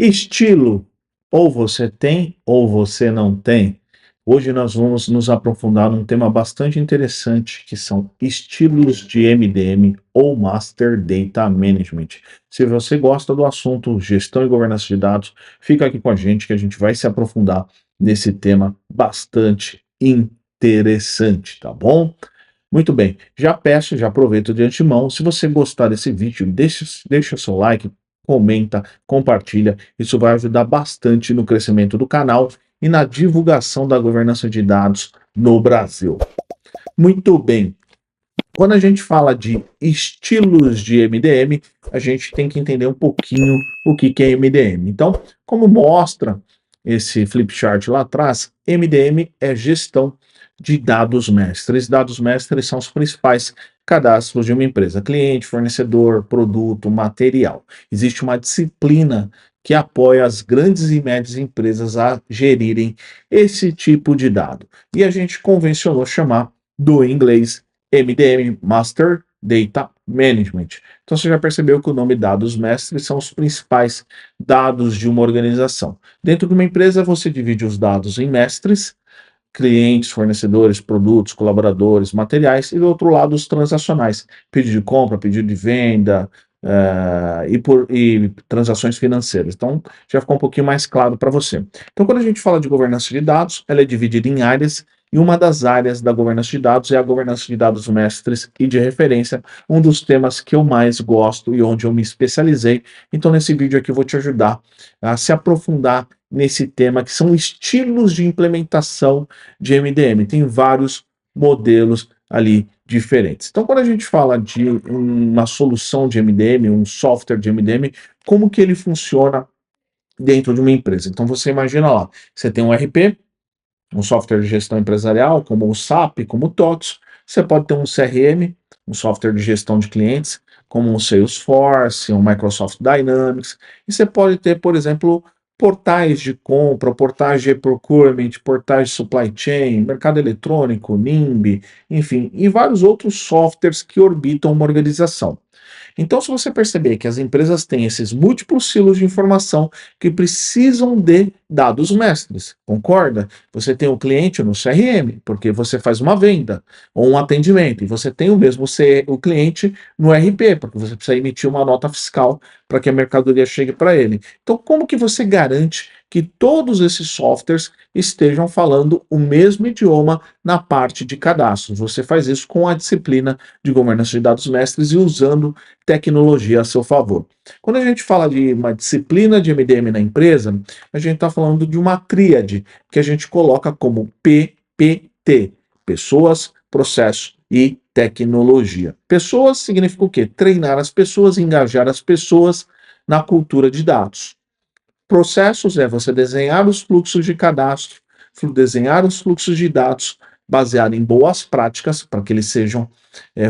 Estilo, ou você tem ou você não tem. Hoje nós vamos nos aprofundar num tema bastante interessante, que são estilos de MDM ou Master Data Management. Se você gosta do assunto gestão e governança de dados, fica aqui com a gente que a gente vai se aprofundar nesse tema bastante interessante, tá bom? Muito bem, já peço, já aproveito de antemão, se você gostar desse vídeo, deixa seu like, comenta, compartilha, isso vai ajudar bastante no crescimento do canal e na divulgação da governança de dados no Brasil. Muito bem, quando a gente fala de estilos de MDM, a gente tem que entender um pouquinho o que é MDM. Então, como mostra esse flipchart lá atrás, MDM é gestão de dados mestres. Dados mestres são os principais cadastros de uma empresa: cliente, fornecedor, produto, material. Existe uma disciplina que apoia as grandes e médias empresas a gerirem esse tipo de dado. E a gente convencionou chamar do inglês MDM, Master Data Management. Então você já percebeu que o nome dados mestres são os principais dados de uma organização. Dentro de uma empresa você divide os dados em mestres, clientes, fornecedores, produtos, colaboradores, materiais, e do outro lado os transacionais, pedido de compra, pedido de venda, e transações financeiras. Então já ficou um pouquinho mais claro para você. Então quando a gente fala de governança de dados, ela é dividida em áreas, e uma das áreas da governança de dados é a governança de dados mestres e de referência, um dos temas que eu mais gosto e onde eu me especializei. Então nesse vídeo aqui eu vou te ajudar a se aprofundar nesse tema, que são estilos de implementação de MDM. Tem vários modelos ali diferentes. Então, quando a gente fala de uma solução de MDM, um software de MDM, como que ele funciona dentro de uma empresa? Então, você imagina lá, você tem um RP, um software de gestão empresarial, como o SAP, como o TOTS. Você pode ter um CRM, um software de gestão de clientes, como um Salesforce, um Microsoft Dynamics. E você pode ter, por exemplo, portais de compra, portais de procurement, portais de supply chain, mercado eletrônico, NIMBY, enfim, e vários outros softwares que orbitam uma organização. Então, se você perceber que as empresas têm esses múltiplos silos de informação que precisam de dados mestres, concorda? Você tem o cliente no CRM, porque você faz uma venda ou um atendimento, e você tem o cliente no RP, porque você precisa emitir uma nota fiscal para que a mercadoria chegue para ele. Então, como que você garante que todos esses softwares estejam falando o mesmo idioma na parte de cadastros? Você faz isso com a disciplina de governança de dados mestres e usando tecnologia a seu favor. Quando a gente fala de uma disciplina de MDM na empresa, a gente está falando de uma tríade que a gente coloca como PPT: pessoas, processo e tecnologia. Pessoas significa o quê? Treinar as pessoas, engajar as pessoas na cultura de dados. Processos é você desenhar os fluxos de cadastro, desenhar os fluxos de dados baseado em boas práticas para que eles sejam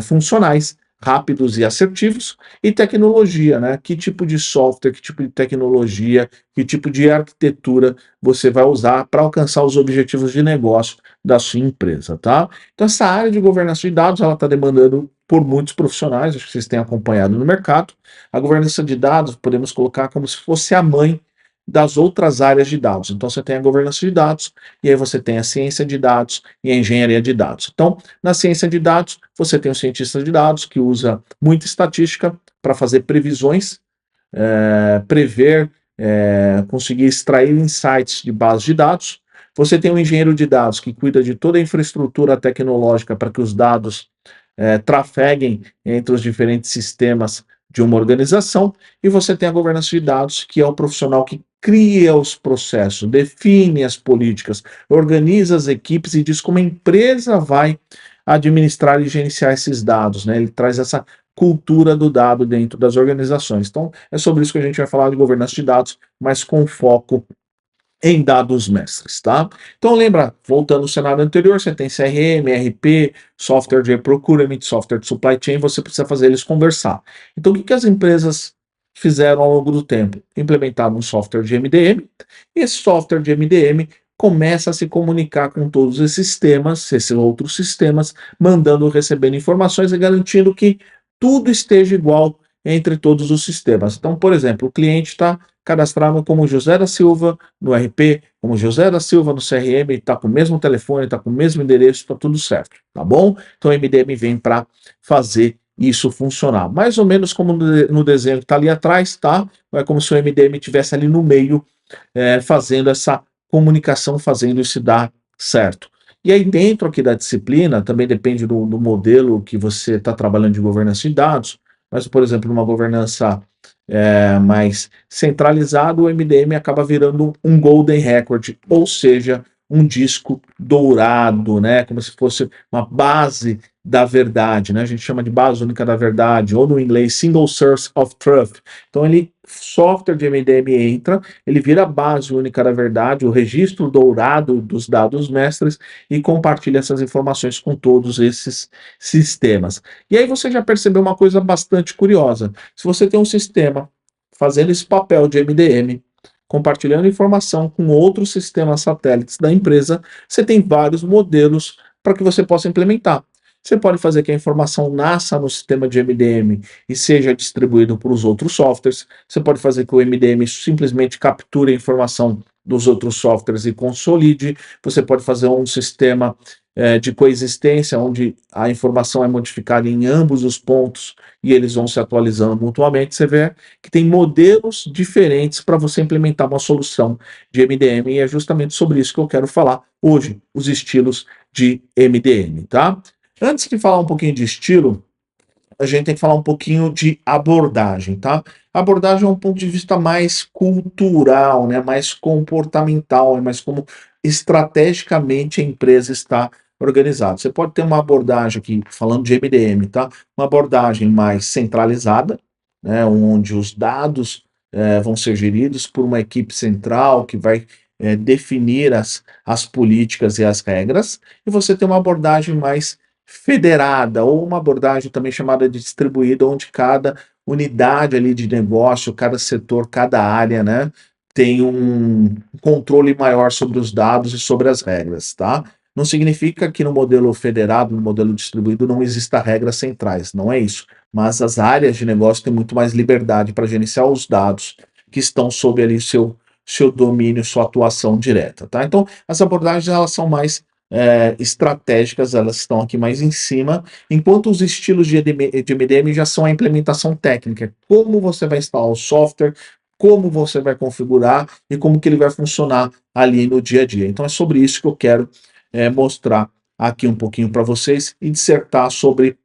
funcionais, rápidos e assertivos. E tecnologia, né? Que tipo de software, que tipo de tecnologia, que tipo de arquitetura você vai usar para alcançar os objetivos de negócio da sua empresa, tá? Então essa área de governança de dados, ela está demandando por muitos profissionais, acho que vocês têm acompanhado no mercado. A governança de dados podemos colocar como se fosse a mãe das outras áreas de dados. Então você tem a governança de dados, e aí você tem a ciência de dados e a engenharia de dados. Então, na ciência de dados, você tem o cientista de dados, que usa muita estatística para fazer previsões, prever, conseguir extrair insights de bases de dados. Você tem o engenheiro de dados, que cuida de toda a infraestrutura tecnológica para que os dados trafeguem entre os diferentes sistemas de uma organização. E você tem a governança de dados, que é o profissional que cria os processos, define as políticas, organiza as equipes e diz como a empresa vai administrar e gerenciar esses dados, né? Ele traz essa cultura do dado dentro das organizações. Então, é sobre isso que a gente vai falar de governança de dados, mas com foco em dados mestres, tá? Então lembra, voltando ao cenário anterior, você tem CRM, RP, software de procurement, software de supply chain, você precisa fazer eles conversar. Então o que as empresas fizeram ao longo do tempo? Implementaram um software de MDM, e esse software de MDM começa a se comunicar com todos esses outros sistemas, mandando, recebendo informações e garantindo que tudo esteja igual entre todos os sistemas. Então, por exemplo, o cliente está cadastrava como José da Silva no RP, como José da Silva no CRM, está com o mesmo telefone, está com o mesmo endereço, está tudo certo, tá bom? Então o MDM vem para fazer isso funcionar. Mais ou menos como no desenho que está ali atrás, tá? É como se o MDM estivesse ali no meio, fazendo essa comunicação, fazendo isso dar certo. E aí, dentro aqui da disciplina, também depende do modelo que você está trabalhando de governança de dados, mas, por exemplo, numa governança mais centralizada, o MDM acaba virando um Golden Record, ou seja, um disco dourado, né? Como se fosse uma base da verdade, né? A gente chama de base única da verdade, ou no inglês, Single Source of Truth. Então, software de MDM entra, ele vira a base única da verdade, o registro dourado dos dados mestres e compartilha essas informações com todos esses sistemas. E aí você já percebeu uma coisa bastante curiosa. Se você tem um sistema fazendo esse papel de MDM, compartilhando informação com outros sistemas satélites da empresa, você tem vários modelos para que você possa implementar. Você pode fazer que a informação nasça no sistema de MDM e seja distribuído para os outros softwares. Você pode fazer que o MDM simplesmente capture a informação dos outros softwares e consolide. Você pode fazer um sistema de coexistência, onde a informação é modificada em ambos os pontos e eles vão se atualizando mutuamente. Você vê que tem modelos diferentes para você implementar uma solução de MDM, e é justamente sobre isso que eu quero falar hoje, os estilos de MDM, tá? Antes de falar um pouquinho de estilo, a gente tem que falar um pouquinho de abordagem, tá? A abordagem é um ponto de vista mais cultural, né? Mais comportamental, é mais como estrategicamente a empresa está organizada. Você pode ter uma abordagem aqui, falando de MDM, tá? Uma abordagem mais centralizada, né? Onde os dados vão ser geridos por uma equipe central que vai definir as políticas e as regras, e você tem uma abordagem mais federada, ou uma abordagem também chamada de distribuída, onde cada unidade ali de negócio, cada setor, cada área, né, tem um controle maior sobre os dados e sobre as regras, tá? Não significa que no modelo federado, no modelo distribuído, não exista regras centrais, não é isso. Mas as áreas de negócio têm muito mais liberdade para gerenciar os dados que estão sob ali seu domínio, sua atuação direta, tá? Então, as abordagens elas são mais estratégicas, elas estão aqui mais em cima, enquanto os estilos de MDM já são a implementação técnica, como você vai instalar o software, como você vai configurar e como que ele vai funcionar ali no dia a dia. Então é sobre isso que eu quero mostrar aqui um pouquinho para vocês e dissertar sobre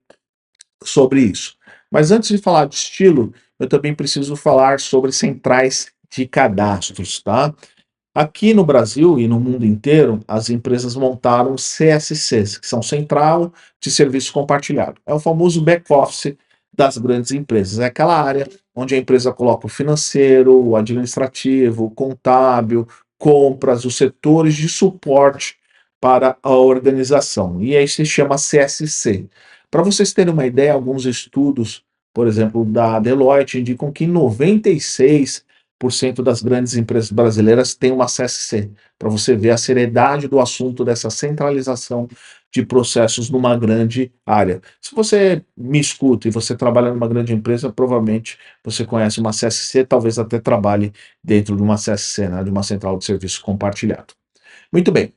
isso. Mas antes de falar de estilo, eu também preciso falar sobre centrais de cadastros, tá? Aqui no Brasil e no mundo inteiro, as empresas montaram CSCs, que são Central de Serviço Compartilhado. É o famoso back-office das grandes empresas. É aquela área onde a empresa coloca o financeiro, o administrativo, o contábil, compras, os setores de suporte para a organização. E aí se chama CSC. Para vocês terem uma ideia, alguns estudos, por exemplo, da Deloitte, indicam que 96% das grandes empresas brasileiras têm uma CSC, para você ver a seriedade do assunto dessa centralização de processos numa grande área. Se você me escuta e você trabalha numa grande empresa, provavelmente você conhece uma CSC, talvez até trabalhe dentro de uma CSC, né, de uma central de serviço compartilhado. Muito bem.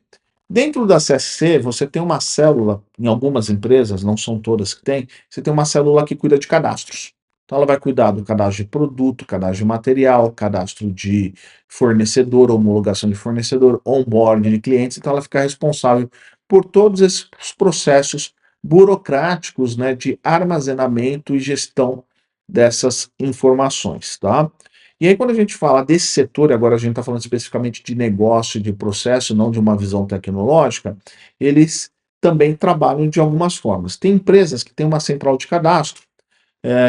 Dentro da CSC, você tem uma célula, em algumas empresas, não são todas que têm, você tem uma célula que cuida de cadastros. Então, ela vai cuidar do cadastro de produto, cadastro de material, cadastro de fornecedor, homologação de fornecedor, onboarding de clientes. Então, ela fica responsável por todos esses processos burocráticos, né, de armazenamento e gestão dessas informações, tá? E aí, quando a gente fala desse setor, agora a gente está falando especificamente de negócio e de processo, não de uma visão tecnológica, eles também trabalham de algumas formas. Tem empresas que têm uma central de cadastro,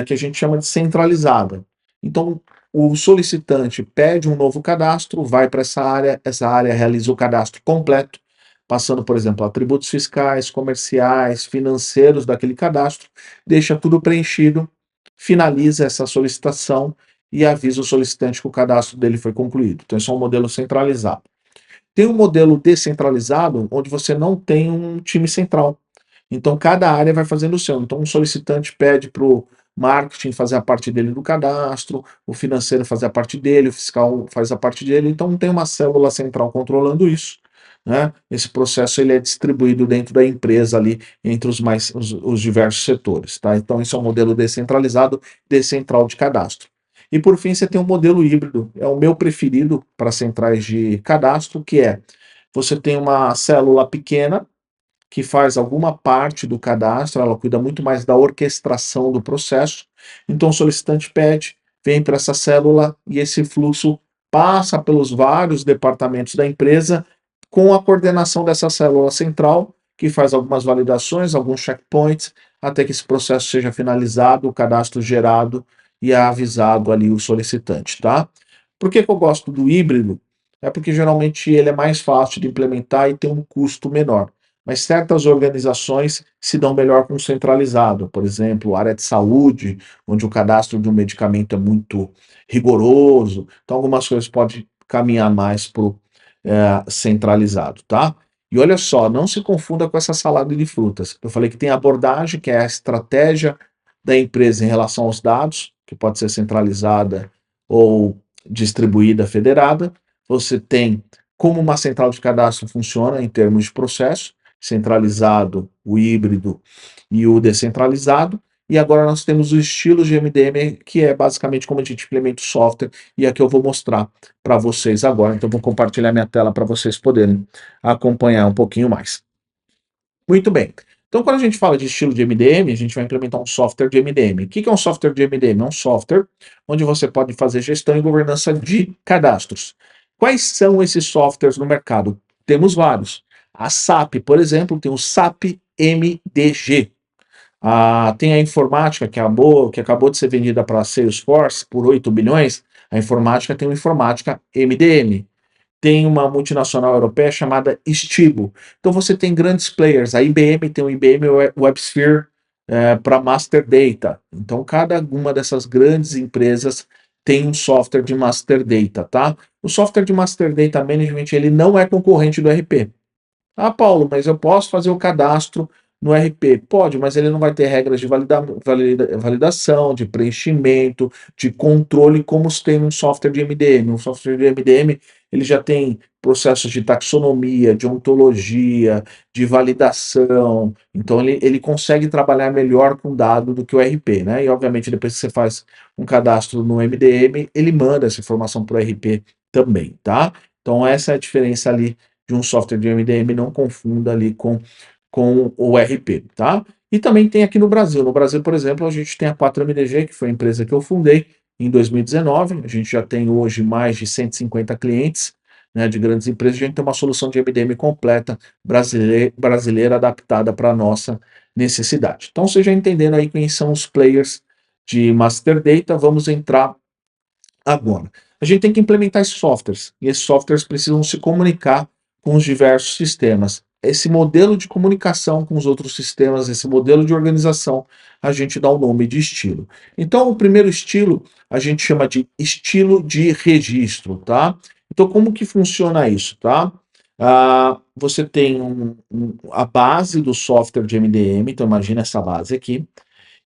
que a gente chama de centralizada. Então, o solicitante pede um novo cadastro, vai para essa área realiza o cadastro completo, passando, por exemplo, atributos fiscais, comerciais, financeiros daquele cadastro, deixa tudo preenchido, finaliza essa solicitação e avisa o solicitante que o cadastro dele foi concluído. Então, esse é um modelo centralizado. Tem um modelo descentralizado, onde você não tem um time central. Então, cada área vai fazendo o seu. Então, um solicitante pede para marketing fazer a parte dele do cadastro, o financeiro fazer a parte dele, o fiscal faz a parte dele, então não tem uma célula central controlando isso, né? Esse processo ele é distribuído dentro da empresa ali entre os diversos setores, tá? Então isso é um modelo descentralizado, decentral de cadastro. E por fim você tem um modelo híbrido, é o meu preferido para centrais de cadastro, que é você tem uma célula pequena que faz alguma parte do cadastro, ela cuida muito mais da orquestração do processo. Então o solicitante pede, vem para essa célula e esse fluxo passa pelos vários departamentos da empresa com a coordenação dessa célula central, que faz algumas validações, alguns checkpoints, até que esse processo seja finalizado, o cadastro gerado e avisado ali o solicitante, tá? Por que que eu gosto do híbrido? É porque geralmente ele é mais fácil de implementar e tem um custo menor. Mas certas organizações se dão melhor com o centralizado, por exemplo, área de saúde, onde o cadastro de um medicamento é muito rigoroso, então algumas coisas podem caminhar mais para o centralizado, tá? E olha só, não se confunda com essa salada de frutas. Eu falei que tem a abordagem, que é a estratégia da empresa em relação aos dados, que pode ser centralizada ou distribuída, federada. Você tem como uma central de cadastro funciona em termos de processo, centralizado, o híbrido e o descentralizado. E agora nós temos o estilo de MDM, que é basicamente como a gente implementa o software, e aqui eu vou mostrar para vocês agora. Então, vou compartilhar minha tela para vocês poderem acompanhar um pouquinho mais. Muito bem. Então, quando a gente fala de estilo de MDM, a gente vai implementar um software de MDM. O que é um software de MDM? É um software onde você pode fazer gestão e governança de cadastros. Quais são esses softwares no mercado? Temos vários. A SAP, por exemplo, tem o SAP MDG. Tem a informática que acabou de ser vendida para a Salesforce por 8 bilhões. A informática tem o Informática MDM. Tem uma multinacional europeia chamada Stibo. Então você tem grandes players. A IBM tem o IBM WebSphere para Master Data. Então cada uma dessas grandes empresas tem um software de Master Data, tá? O software de Master Data Management ele não é concorrente do RP. Ah, Paulo, mas eu posso fazer o cadastro no RP? Pode, mas ele não vai ter regras de validação, de preenchimento, de controle, como se tem um software de MDM. Um software de MDM, ele já tem processos de taxonomia, de ontologia, de validação. Então, ele consegue trabalhar melhor com dado do que o RP, né? E, obviamente, depois que você faz um cadastro no MDM, ele manda essa informação para o RP também, tá? Então, essa é a diferença ali de um software de MDM, não confunda ali com o RP, tá? E também tem aqui no Brasil. No Brasil, por exemplo, a gente tem a 4MDG, que foi a empresa que eu fundei em 2019. A gente já tem hoje mais de 150 clientes, né, de grandes empresas. A gente tem uma solução de MDM completa, brasileira adaptada para a nossa necessidade. Então, você já entendendo aí quem são os players de Master Data, vamos entrar agora. A gente tem que implementar esses softwares, e esses softwares precisam se comunicar com os diversos sistemas. Esse modelo de comunicação com os outros sistemas, esse modelo de organização, a gente dá o nome de estilo. Então, o primeiro estilo a gente chama de estilo de registro, tá? Então, como que funciona isso, tá? Você tem a base do software de MDM, então imagina essa base aqui.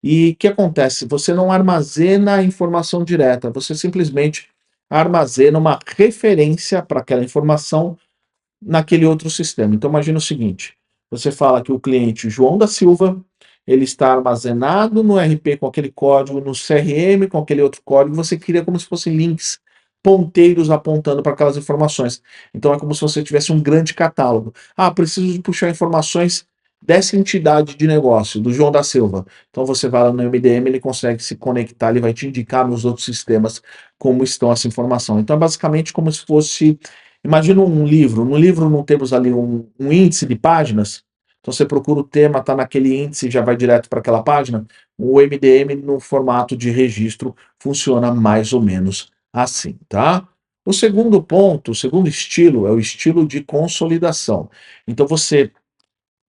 E o que acontece? Você não armazena a informação direta, você simplesmente armazena uma referência para aquela informação naquele outro sistema. Então imagina o seguinte, você fala que o cliente João da Silva, ele está armazenado no RP com aquele código, no CRM com aquele outro código, você cria como se fossem links, ponteiros apontando para aquelas informações. Então é como se você tivesse um grande catálogo. Preciso de puxar informações dessa entidade de negócio, do João da Silva. Então você vai lá no MDM, ele consegue se conectar, ele vai te indicar nos outros sistemas como estão essa informação. Então é basicamente como se fosse, imagina um livro, no livro não temos ali um índice de páginas, então você procura o tema, está naquele índice e já vai direto para aquela página. O MDM no formato de registro funciona mais ou menos assim, tá? O segundo ponto, o segundo estilo é o estilo de consolidação. Então você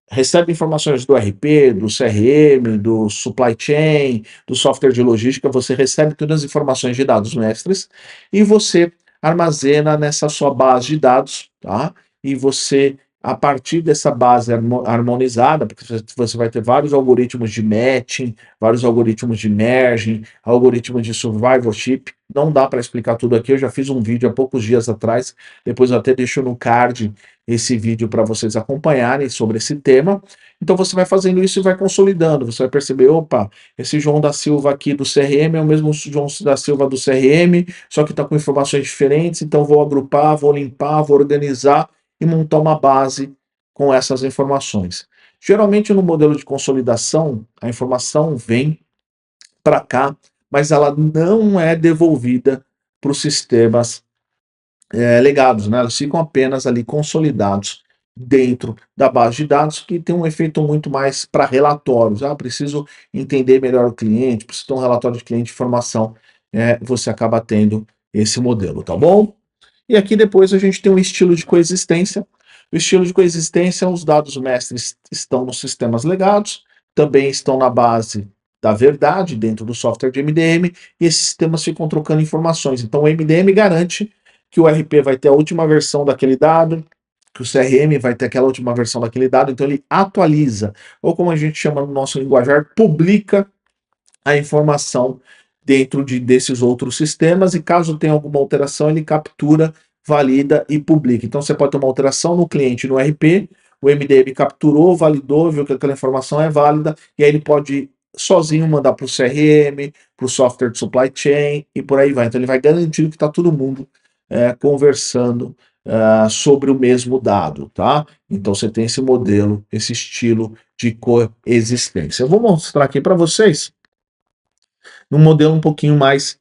recebe informações do RP, do CRM, do supply chain, do software de logística, você recebe todas as informações de dados mestres e você armazena nessa sua base de dados, tá? E você a partir dessa base harmonizada, porque você vai ter vários algoritmos de matching, vários algoritmos de merging, algoritmos de survivorship. Não dá para explicar tudo aqui, eu já fiz um vídeo há poucos dias atrás, depois eu até deixo no card esse vídeo para vocês acompanharem sobre esse tema. Então você vai fazendo isso e vai consolidando, você vai perceber, opa, esse João da Silva aqui do CRM é o mesmo João da Silva do CRM, só que está com informações diferentes, então vou agrupar, vou limpar, vou organizar e montar uma base com essas informações. Geralmente no modelo de consolidação, a informação vem para cá, mas ela não é devolvida para os sistemas legados, né? Eles ficam apenas ali consolidados dentro da base de dados, que tem um efeito muito mais para relatórios. Ah, preciso entender melhor o cliente, preciso ter um relatório de cliente de informação. Você acaba tendo esse modelo, tá bom? E aqui depois a gente tem um estilo de coexistência. O estilo de coexistência, os dados mestres estão nos sistemas legados, também estão na base da verdade dentro do software de MDM, e esses sistemas ficam trocando informações. Então o MDM garante que o RP vai ter a última versão daquele dado, que o CRM vai ter aquela última versão daquele dado, então ele atualiza, ou como a gente chama no nosso linguajar, publica a informação dentro desses outros sistemas, e caso tenha alguma alteração, ele captura, valida e publica. Então você pode ter uma alteração no cliente no RP, o MDM capturou, validou, viu que aquela informação é válida, e aí ele pode sozinho mandar para o CRM, para o software de supply chain e por aí vai. Então ele vai garantir que está todo mundo conversando sobre o mesmo dado, tá? Então você tem esse modelo, esse estilo de coexistência. Eu vou mostrar aqui para vocês num modelo um pouquinho mais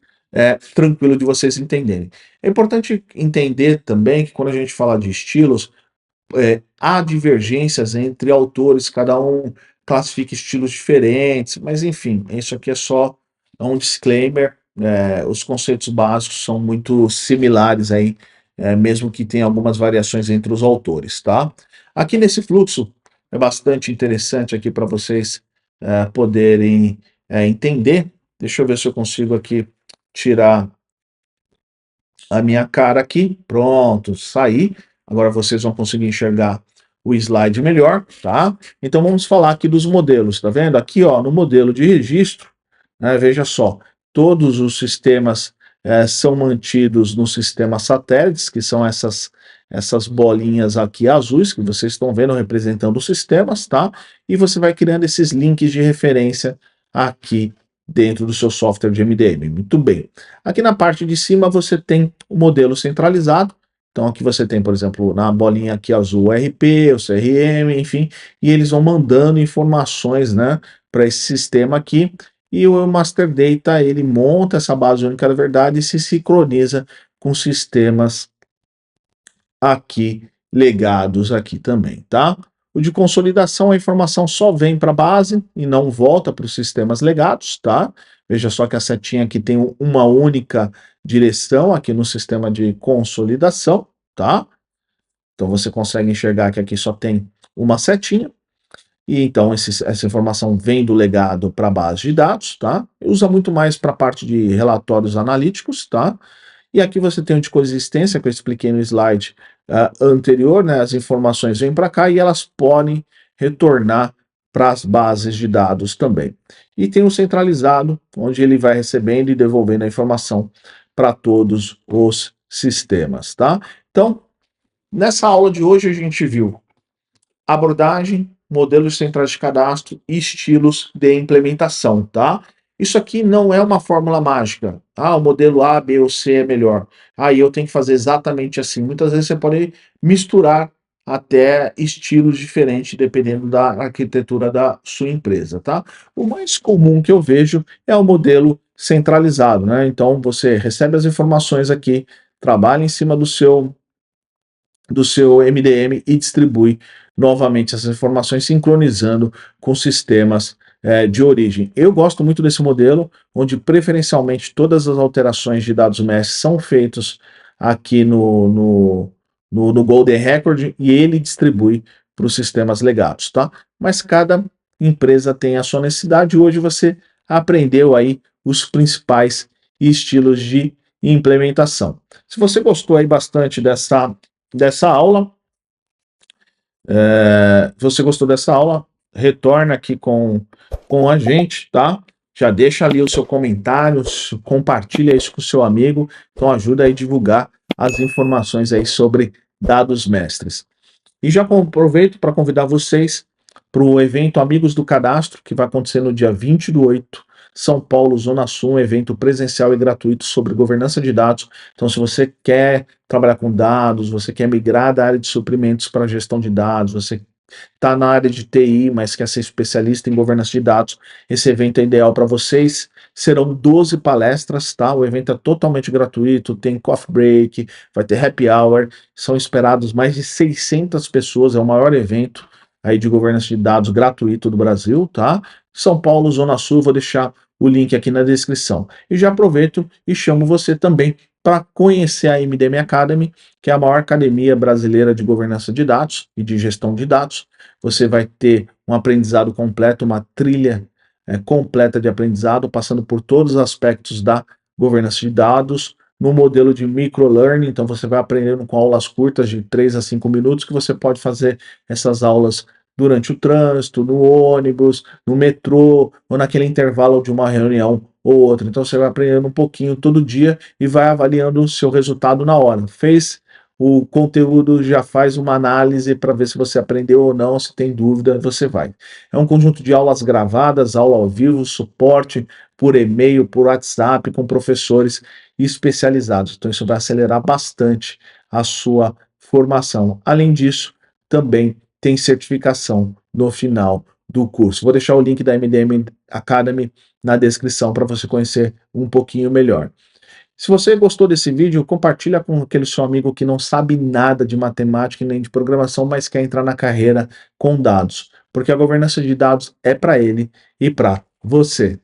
tranquilo de vocês entenderem. É importante entender também que quando a gente fala de estilos, há divergências entre autores, cada um classifica estilos diferentes, mas enfim, isso aqui é só um disclaimer. Os conceitos básicos são muito similares aí, mesmo que tenha algumas variações entre os autores, tá? Aqui nesse fluxo é bastante interessante aqui para vocês poderem entender. Deixa eu ver se eu consigo aqui tirar a minha cara aqui. Pronto, saí. Agora vocês vão conseguir enxergar o slide melhor, tá? Então vamos falar aqui dos modelos, tá vendo? Aqui, ó, no modelo de registro, veja só, todos os sistemas são mantidos no sistema satélites, que são essas bolinhas aqui azuis que vocês estão vendo representando os sistemas, tá? E você vai criando esses links de referência aqui dentro do seu software de MDM. Muito bem. Aqui na parte de cima você tem o modelo centralizado. Então aqui você tem, por exemplo, na bolinha aqui azul o RP, o CRM, enfim, e eles vão mandando informações, né, para esse sistema aqui. E o Master Data, ele monta essa base única da verdade e se sincroniza com sistemas aqui legados aqui também, tá? O de consolidação, a informação só vem para a base e não volta para os sistemas legados, tá? Veja só que a setinha aqui tem uma única direção aqui no sistema de consolidação, tá? Então você consegue enxergar que aqui só tem uma setinha. E então essa informação vem do legado para a base de dados, tá? Usa muito mais para a parte de relatórios analíticos, tá? E aqui você tem o de coexistência, que eu expliquei no slide anterior, né? As informações vêm para cá e elas podem retornar para as bases de dados também. E tem o centralizado, onde ele vai recebendo e devolvendo a informação para todos os sistemas, tá? Então, nessa aula de hoje a gente viu abordagem, modelos centrais de cadastro e estilos de implementação, tá? Isso aqui não é uma fórmula mágica. Ah, o modelo A, B ou C é melhor. Ah, e eu tenho que fazer exatamente assim. Muitas vezes você pode misturar até estilos diferentes dependendo da arquitetura da sua empresa, tá? O mais comum que eu vejo é o modelo centralizado, né? Então você recebe as informações aqui, trabalha em cima do seu MDM e distribui novamente essas informações, sincronizando com sistemas de origem. Eu gosto muito desse modelo, onde preferencialmente todas as alterações de dados mesh são feitos aqui no Golden Record e ele distribui para os sistemas legados, tá? Mas cada empresa tem a sua necessidade. Hoje você aprendeu aí os principais estilos de implementação. Se você gostou aí bastante dessa aula, Se você gostou dessa aula, retorna aqui com a gente, tá? Já deixa ali o seu comentário, compartilha isso com o seu amigo, então ajuda aí a divulgar as informações aí sobre dados mestres. E já aproveito para convidar vocês para o evento Amigos do Cadastro, que vai acontecer no dia 20/8, São Paulo, Zona Sul, um evento presencial e gratuito sobre governança de dados. Então, se você quer trabalhar com dados, você quer migrar da área de suprimentos para a gestão de dados, você está na área de TI, mas quer ser especialista em governança de dados, esse evento é ideal para vocês. Serão 12 palestras, tá? O evento é totalmente gratuito, tem coffee break, vai ter happy hour, são esperados mais de 600 pessoas, é o maior evento aí de governança de dados gratuito do Brasil, tá? São Paulo, Zona Sul, vou deixar o link aqui na descrição. E já aproveito e chamo você também para conhecer a MDM Academy, que é a maior academia brasileira de governança de dados e de gestão de dados. Você vai ter um aprendizado completo, uma trilha completa de aprendizado, passando por todos os aspectos da governança de dados, no modelo de microlearning. Então você vai aprendendo com aulas curtas de 3 a 5 minutos, que você pode fazer essas aulas durante o trânsito, no ônibus, no metrô, ou naquele intervalo de uma reunião ou outra. Então você vai aprendendo um pouquinho todo dia e vai avaliando o seu resultado na hora. Fez o conteúdo, já faz uma análise para ver se você aprendeu ou não, se tem dúvida, você vai. É um conjunto de aulas gravadas, aula ao vivo, suporte por e-mail, por WhatsApp, com professores especializados. Então isso vai acelerar bastante a sua formação. Além disso, também tem certificação no final do curso. Vou deixar o link da MDM Academy na descrição para você conhecer um pouquinho melhor. Se você gostou desse vídeo, compartilha com aquele seu amigo que não sabe nada de matemática e nem de programação, mas quer entrar na carreira com dados, porque a governança de dados é para ele e para você.